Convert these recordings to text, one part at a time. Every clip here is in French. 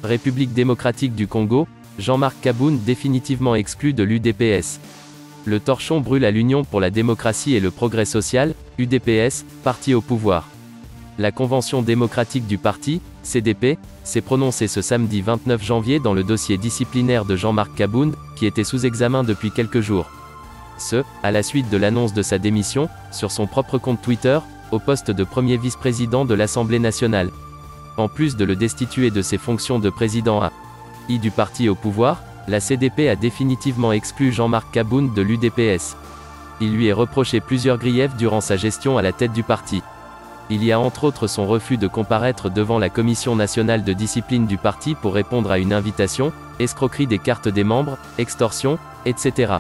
République démocratique du Congo, Jean-Marc Kabound définitivement exclu de l'UDPS. Le torchon brûle à l'Union pour la démocratie et le progrès social, UDPS, parti au pouvoir. La Convention démocratique du parti, CDP, s'est prononcée ce samedi 29 janvier dans le dossier disciplinaire de Jean-Marc Kabound, qui était sous examen depuis quelques jours. Ce, à la suite de l'annonce de sa démission, sur son propre compte Twitter, au poste de premier vice-président de l'Assemblée nationale. En plus de le destituer de ses fonctions de président du parti au pouvoir, la CDP a définitivement exclu Jean-Marc Kabound de l'UDPS. Il lui est reproché plusieurs griefs durant sa gestion à la tête du parti. Il y a entre autres son refus de comparaître devant la Commission nationale de discipline du parti pour répondre à une invitation, escroquerie des cartes des membres, extorsion, etc.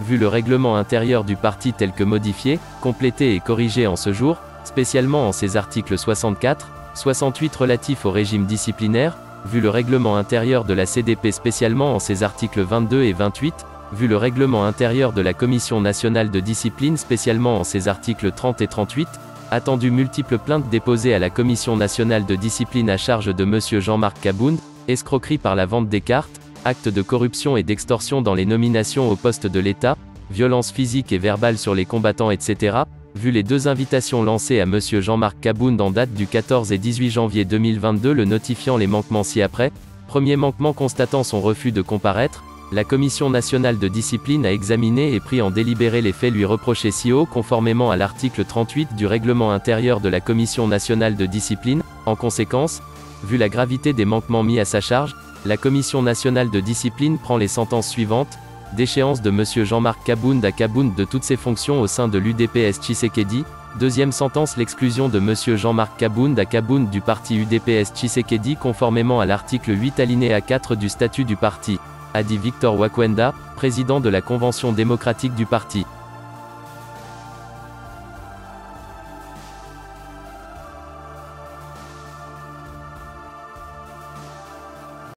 Vu le règlement intérieur du parti tel que modifié, complété et corrigé en ce jour, spécialement en ses articles 64, 68 relatifs au régime disciplinaire, vu le règlement intérieur de la CDP spécialement en ses articles 22 et 28, vu le règlement intérieur de la Commission nationale de discipline spécialement en ses articles 30 et 38, attendu multiples plaintes déposées à la Commission nationale de discipline à charge de M. Jean-Marc Kabound, escroquerie par la vente des cartes, actes de corruption et d'extorsion dans les nominations au poste de l'État, violences physiques et verbales sur les combattants etc., vu les deux invitations lancées à M. Jean-Marc Kabound en date du 14 et 18 janvier 2022 le notifiant les manquements ci-après, premier manquement constatant son refus de comparaître, la Commission nationale de discipline a examiné et pris en délibéré les faits lui reprochés ci-haut conformément à l'article 38 du règlement intérieur de la Commission nationale de discipline. En conséquence, vu la gravité des manquements mis à sa charge, la Commission nationale de discipline prend les sentences suivantes: déchéance de M. Jean-Marc Kabound à Kabound de toutes ses fonctions au sein de l'UDPS Tshisekedi. Deuxième sentence, l'exclusion de M. Jean-Marc Kabound à Kabound du parti UDPS Tshisekedi conformément à l'article 8 alinéa 4 du statut du parti, a dit Victor Wakwenda, président de la Convention démocratique du parti.